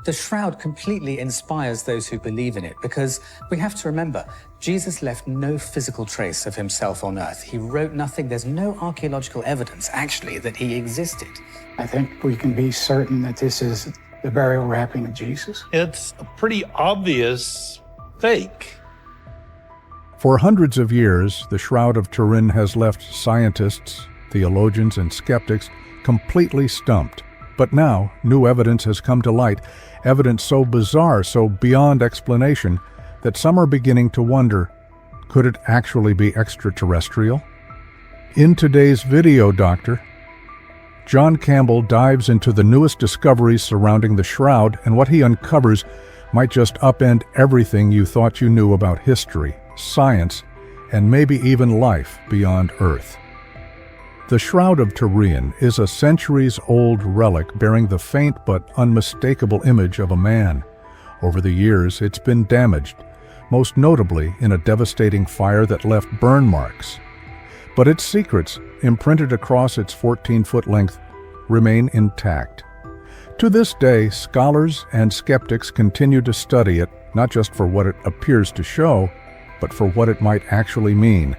The shroud completely inspires those who believe in it because we have to remember, Jesus left no physical trace of himself on earth. He wrote nothing. There's no archaeological evidence, actually, that he existed. I think we can be certain that this is the burial wrapping of Jesus. It's a pretty obvious fake. For hundreds of years, the Shroud of Turin has left scientists, theologians, and skeptics completely stumped. But now, new evidence has come to light, evidence so bizarre, so beyond explanation, that some are beginning to wonder, could it actually be extraterrestrial? In today's video, Doctor, John Campbell dives into the newest discoveries surrounding the Shroud, and what he uncovers might just upend everything you thought you knew about history, science, and maybe even life beyond Earth. The Shroud of Turin is a centuries-old relic bearing the faint but unmistakable image of a man. Over the years, it's been damaged, most notably in a devastating fire that left burn marks. But its secrets, imprinted across its 14-foot length, remain intact. To this day, scholars and skeptics continue to study it, not just for what it appears to show, but for what it might actually mean,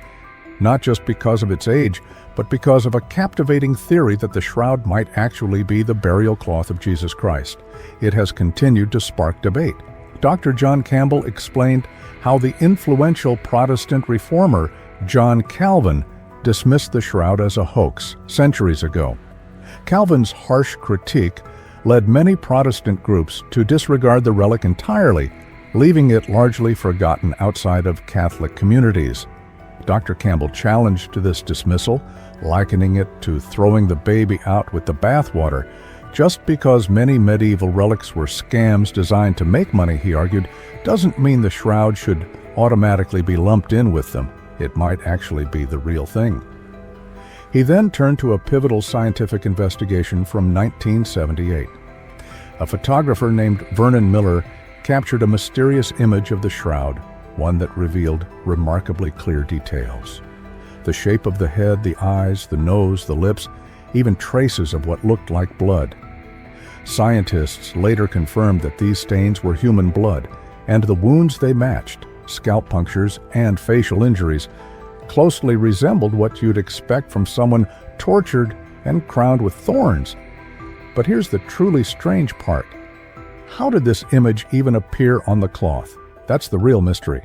not just because of its age, but because of a captivating theory that the shroud might actually be the burial cloth of Jesus Christ. It has continued to spark debate. Dr. John Campbell explained how the influential Protestant reformer John Calvin dismissed the shroud as a hoax centuries ago. Calvin's harsh critique led many Protestant groups to disregard the relic entirely, leaving it largely forgotten outside of Catholic communities. Dr. Campbell challenged this dismissal, likening it to throwing the baby out with the bathwater. Just because many medieval relics were scams designed to make money, he argued, doesn't mean the shroud should automatically be lumped in with them. It might actually be the real thing. He then turned to a pivotal scientific investigation from 1978. A photographer named Vernon Miller captured a mysterious image of the shroud, one that revealed remarkably clear details. The shape of the head, the eyes, the nose, the lips, even traces of what looked like blood. Scientists later confirmed that these stains were human blood, and the wounds they matched, scalp punctures and facial injuries, closely resembled what you'd expect from someone tortured and crowned with thorns. But here's the truly strange part. How did this image even appear on the cloth? That's the real mystery.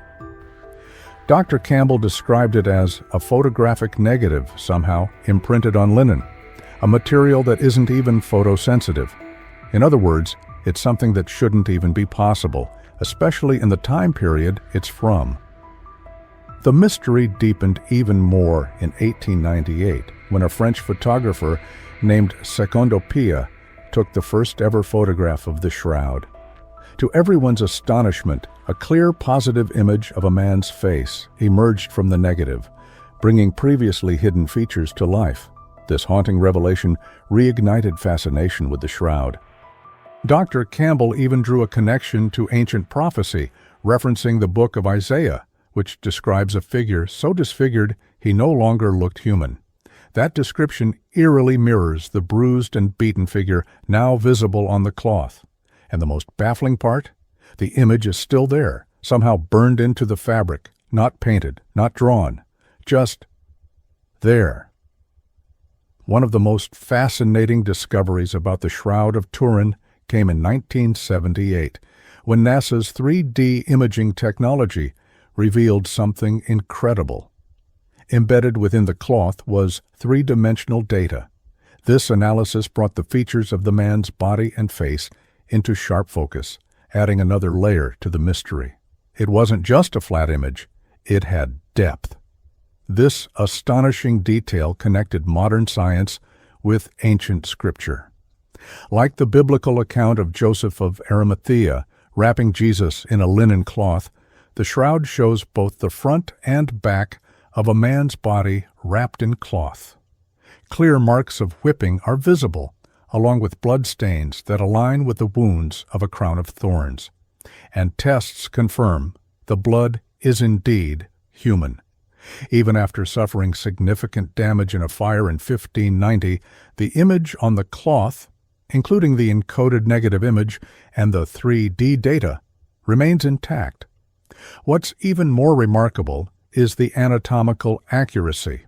Dr. Campbell described it as a photographic negative, somehow imprinted on linen, a material that isn't even photosensitive. In other words, it's something that shouldn't even be possible, especially in the time period it's from. The mystery deepened even more in 1898, when a French photographer named Secondo Pia took the first ever photograph of the shroud. To everyone's astonishment, a clear positive image of a man's face emerged from the negative, bringing previously hidden features to life. This haunting revelation reignited fascination with the shroud. Dr. Campbell even drew a connection to ancient prophecy, referencing the book of Isaiah, which describes a figure so disfigured he no longer looked human. That description eerily mirrors the bruised and beaten figure now visible on the cloth. And the most baffling part? The image is still there, somehow burned into the fabric, not painted, not drawn, just there. One of the most fascinating discoveries about the Shroud of Turin came in 1978, when NASA's 3D imaging technology revealed something incredible. Embedded within the cloth was three-dimensional data. This analysis brought the features of the man's body and face into sharp focus, adding another layer to the mystery. It wasn't just a flat image, it had depth. This astonishing detail connected modern science with ancient scripture. Like the biblical account of Joseph of Arimathea wrapping Jesus in a linen cloth, the shroud shows both the front and back of a man's body wrapped in cloth. Clear marks of whipping are visible, along with blood stains that align with the wounds of a crown of thorns. And tests confirm the blood is indeed human. Even after suffering significant damage in a fire in 1590, the image on the cloth including the encoded negative image and the 3D data, remains intact. What's even more remarkable is the anatomical accuracy.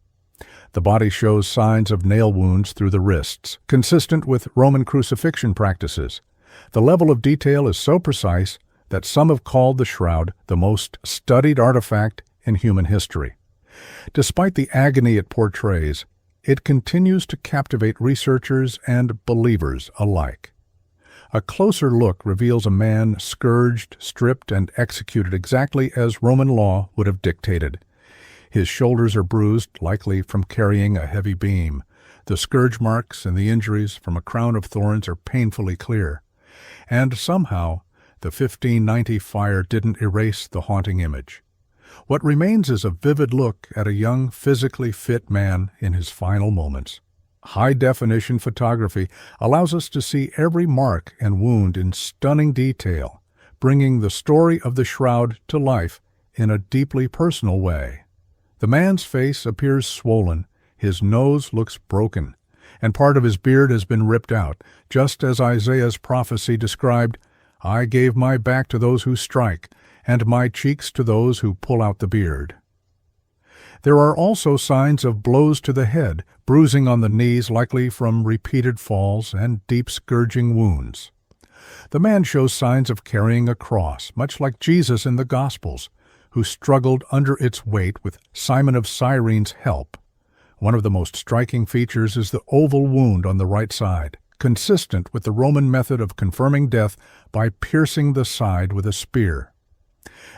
The body shows signs of nail wounds through the wrists, consistent with Roman crucifixion practices. The level of detail is so precise that some have called the shroud the most studied artifact in human history. Despite the agony it portrays, it continues to captivate researchers and believers alike. A closer look reveals a man scourged, stripped, and executed exactly as Roman law would have dictated. His shoulders are bruised, likely from carrying a heavy beam. The scourge marks and the injuries from a crown of thorns are painfully clear. And somehow, the 1590 fire didn't erase the haunting image. What remains is a vivid look at a young, physically fit man in his final moments. High-definition photography allows us to see every mark and wound in stunning detail, bringing the story of the shroud to life in a deeply personal way. The man's face appears swollen, his nose looks broken, and part of his beard has been ripped out, just as Isaiah's prophecy described, "I gave my back to those who strike, and my cheeks to those who pull out the beard." There are also signs of blows to the head, bruising on the knees likely from repeated falls, and deep scourging wounds. The man shows signs of carrying a cross, much like Jesus in the Gospels, who struggled under its weight with Simon of Cyrene's help. One of the most striking features is the oval wound on the right side, consistent with the Roman method of confirming death by piercing the side with a spear.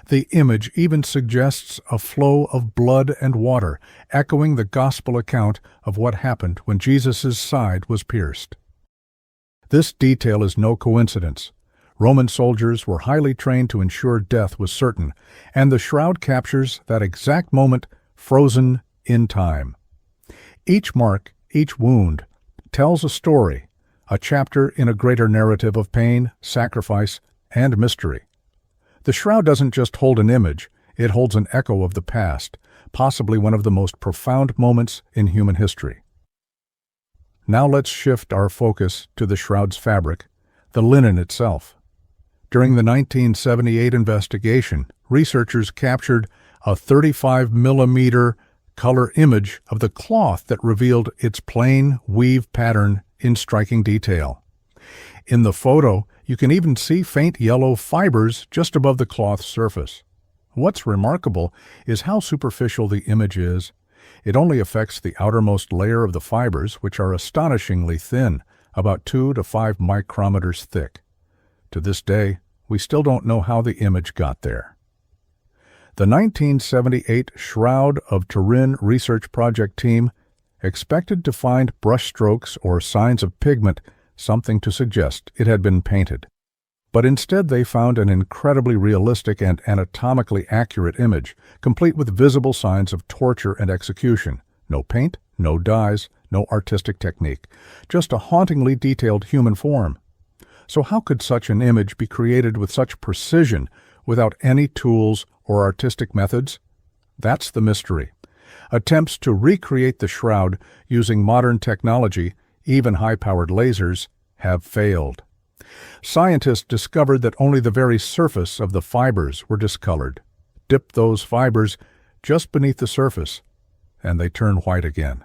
The image even suggests a flow of blood and water, echoing the gospel account of what happened when Jesus' side was pierced. This detail is no coincidence. Roman soldiers were highly trained to ensure death was certain, and the shroud captures that exact moment, frozen in time. Each mark, each wound, tells a story, a chapter in a greater narrative of pain, sacrifice, and mystery. The shroud doesn't just hold an image, it holds an echo of the past, possibly one of the most profound moments in human history. Now let's shift our focus to the shroud's fabric, the linen itself. During the 1978 investigation, researchers captured a 35mm color image of the cloth that revealed its plain weave pattern in striking detail. In the photo, you can even see faint yellow fibers just above the cloth's surface. What's remarkable is how superficial the image is. It only affects the outermost layer of the fibers, which are astonishingly thin, about 2 to 5 micrometers thick. To this day, we still don't know how the image got there. The 1978 Shroud of Turin research project team expected to find brushstrokes or signs of pigment, something to suggest it had been painted. But instead they found an incredibly realistic and anatomically accurate image, complete with visible signs of torture and execution. No paint, no dyes, no artistic technique, just a hauntingly detailed human form. So how could such an image be created with such precision without any tools or artistic methods? That's the mystery. Attempts to recreate the shroud using modern technology, even high-powered lasers, have failed. Scientists discovered that only the very surface of the fibers were discolored. Dip those fibers just beneath the surface, and they turn white again.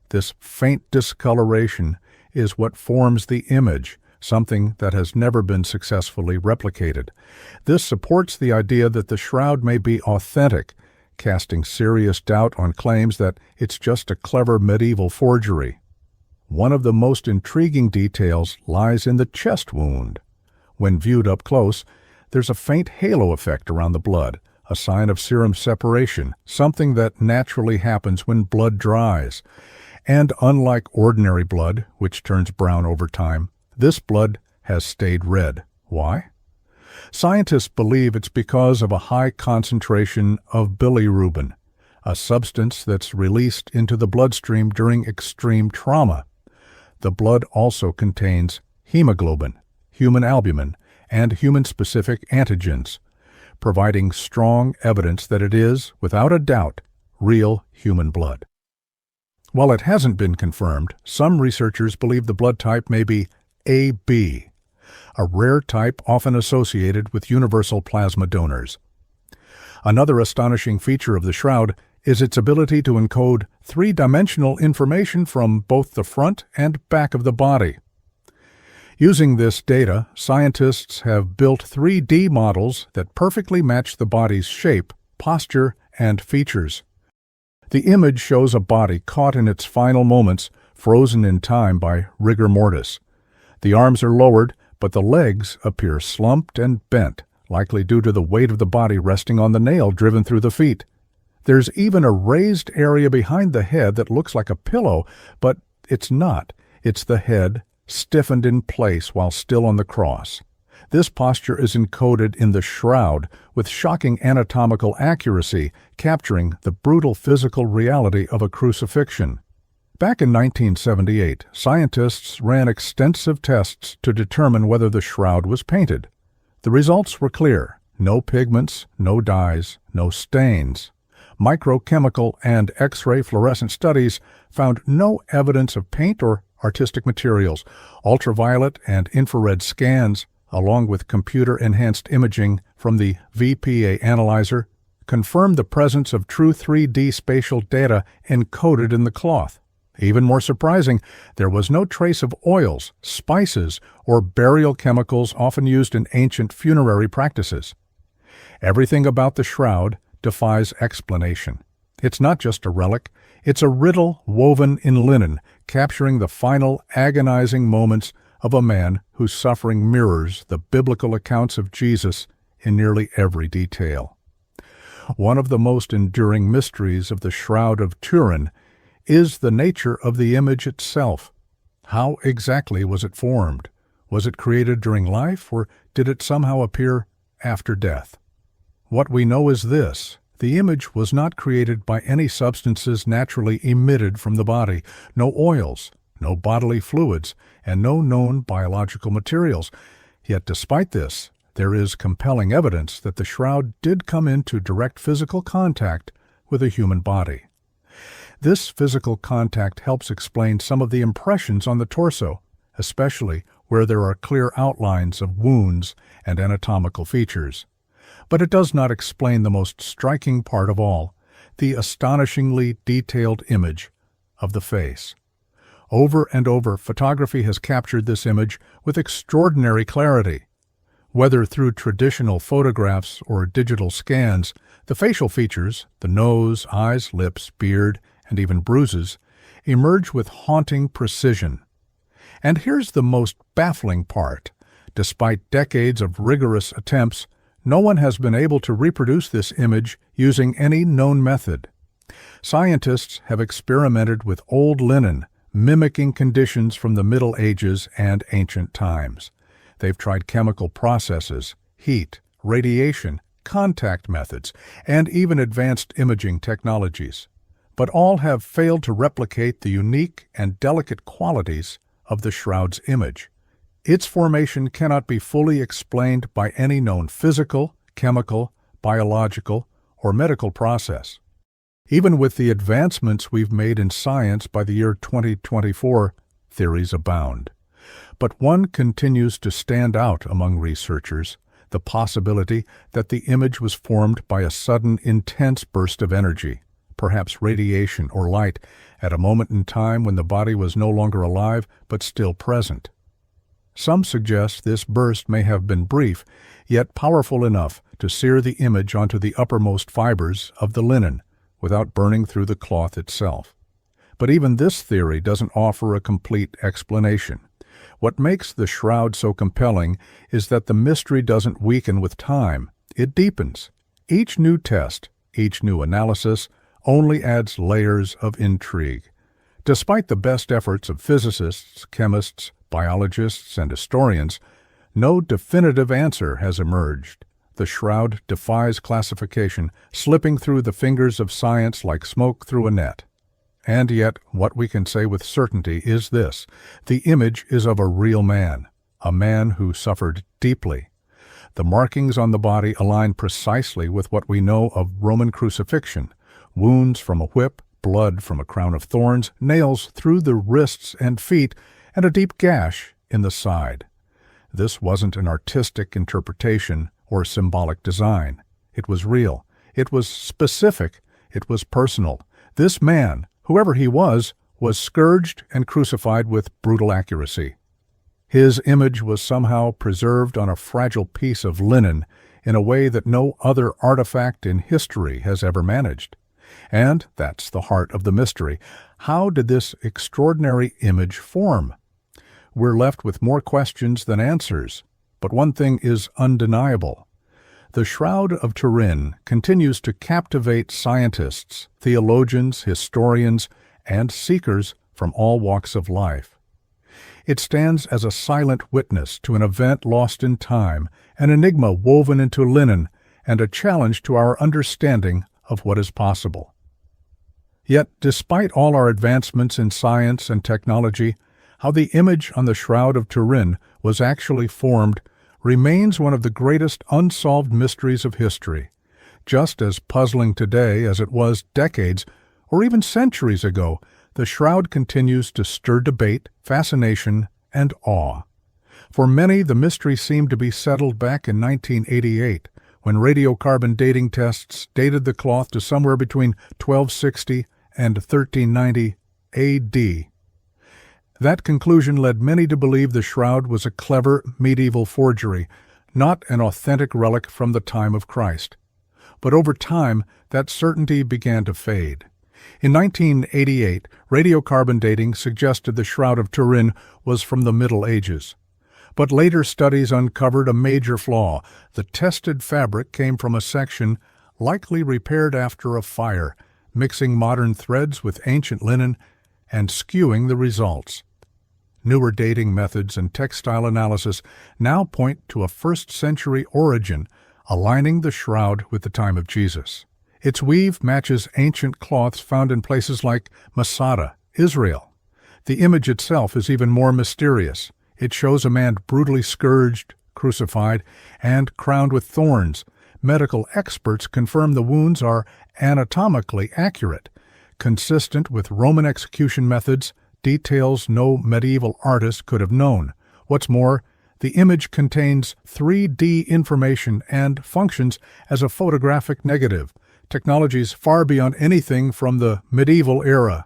This faint discoloration is what forms the image, something that has never been successfully replicated. This supports the idea that the shroud may be authentic, casting serious doubt on claims that it's just a clever medieval forgery. One of the most intriguing details lies in the chest wound. When viewed up close, there's a faint halo effect around the blood, a sign of serum separation, something that naturally happens when blood dries. And unlike ordinary blood, which turns brown over time, this blood has stayed red. Why? Scientists believe it's because of a high concentration of bilirubin, a substance that's released into the bloodstream during extreme trauma. The blood also contains hemoglobin, human albumin, and human-specific antigens, providing strong evidence that it is, without a doubt, real human blood. While it hasn't been confirmed, some researchers believe the blood type may be AB, a rare type often associated with universal plasma donors. Another astonishing feature of the shroud is its ability to encode three-dimensional information from both the front and back of the body. Using this data, scientists have built 3D models that perfectly match the body's shape, posture, and features. The image shows a body caught in its final moments, frozen in time by rigor mortis. The arms are lowered, but the legs appear slumped and bent, likely due to the weight of the body resting on the nail driven through the feet. There's even a raised area behind the head that looks like a pillow, but it's not. It's the head, stiffened in place while still on the cross. This posture is encoded in the shroud with shocking anatomical accuracy, capturing the brutal physical reality of a crucifixion. Back in 1978, scientists ran extensive tests to determine whether the shroud was painted. The results were clear: no pigments, no dyes, no stains. Microchemical and X-ray fluorescent studies found no evidence of paint or artistic materials. Ultraviolet and infrared scans, along with computer-enhanced imaging from the VPA analyzer, confirmed the presence of true 3D spatial data encoded in the cloth. Even more surprising, there was no trace of oils, spices, or burial chemicals often used in ancient funerary practices. Everything about the shroud defies explanation. It's not just a relic, it's a riddle woven in linen, capturing the final agonizing moments of a man whose suffering mirrors the biblical accounts of Jesus in nearly every detail. One of the most enduring mysteries of the Shroud of Turin is the nature of the image itself. How exactly was it formed? Was it created during life, or did it somehow appear after death? What we know is this: the image was not created by any substances naturally emitted from the body, no oils, no bodily fluids, and no known biological materials. Yet despite this, there is compelling evidence that the shroud did come into direct physical contact with a human body. This physical contact helps explain some of the impressions on the torso, especially where there are clear outlines of wounds and anatomical features. But it does not explain the most striking part of all, the astonishingly detailed image of the face. Over and over, photography has captured this image with extraordinary clarity. Whether through traditional photographs or digital scans, the facial features, the nose, eyes, lips, beard, and even bruises, emerge with haunting precision. And here's the most baffling part. Despite decades of rigorous attempts, no one has been able to reproduce this image using any known method. Scientists have experimented with old linen, mimicking conditions from the Middle Ages and ancient times. They've tried chemical processes, heat, radiation, contact methods, and even advanced imaging technologies. But all have failed to replicate the unique and delicate qualities of the shroud's image. Its formation cannot be fully explained by any known physical, chemical, biological, or medical process. Even with the advancements we've made in science by the year 2024, theories abound. But one continues to stand out among researchers: the possibility that the image was formed by a sudden, intense burst of energy, perhaps radiation or light, at a moment in time when the body was no longer alive but still present. Some suggest this burst may have been brief, yet powerful enough to sear the image onto the uppermost fibers of the linen without burning through the cloth itself. But even this theory doesn't offer a complete explanation. What makes the shroud so compelling is that the mystery doesn't weaken with time, it deepens. Each new test, each new analysis, only adds layers of intrigue. Despite the best efforts of physicists, chemists, biologists, and historians, no definitive answer has emerged. The shroud defies classification, slipping through the fingers of science like smoke through a net. And yet, what we can say with certainty is this: the image is of a real man, a man who suffered deeply. The markings on the body align precisely with what we know of Roman crucifixion: wounds from a whip, blood from a crown of thorns, nails through the wrists and feet, and a deep gash in the side. This wasn't an artistic interpretation or symbolic design. It was real. It was specific. It was personal. This man, whoever he was scourged and crucified with brutal accuracy. His image was somehow preserved on a fragile piece of linen in a way that no other artifact in history has ever managed. And that's the heart of the mystery. How did this extraordinary image form? We're left with more questions than answers, but one thing is undeniable. The Shroud of Turin continues to captivate scientists, theologians, historians, and seekers from all walks of life. It stands as a silent witness to an event lost in time, an enigma woven into linen, and a challenge to our understanding of what is possible. Yet, despite all our advancements in science and technology, how the image on the Shroud of Turin was actually formed remains one of the greatest unsolved mysteries of history, just as puzzling today as it was decades or even centuries ago. The Shroud continues to stir debate, fascination, and awe. For many, the mystery seemed to be settled back in 1988, when radiocarbon dating tests dated the cloth to somewhere between 1260 and 1390 AD. That conclusion led many to believe the Shroud was a clever medieval forgery, not an authentic relic from the time of Christ. But over time, that certainty began to fade. In 1988, radiocarbon dating suggested the Shroud of Turin was from the Middle Ages. But later studies uncovered a major flaw. The tested fabric came from a section likely repaired after a fire, mixing modern threads with ancient linen and skewing the results. Newer dating methods and textile analysis now point to a first-century origin, aligning the Shroud with the time of Jesus. Its weave matches ancient cloths found in places like Masada, Israel. The image itself is even more mysterious. It shows a man brutally scourged, crucified, and crowned with thorns. Medical experts confirm the wounds are anatomically accurate, consistent with Roman execution methods, details no medieval artist could have known. What's more, the image contains 3D information and functions as a photographic negative, technologies far beyond anything from the medieval era.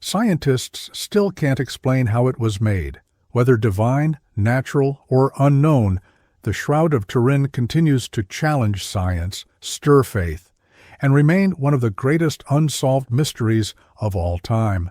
Scientists still can't explain how it was made. Whether divine, natural, or unknown, the Shroud of Turin continues to challenge science, stir faith, and remain one of the greatest unsolved mysteries of all time.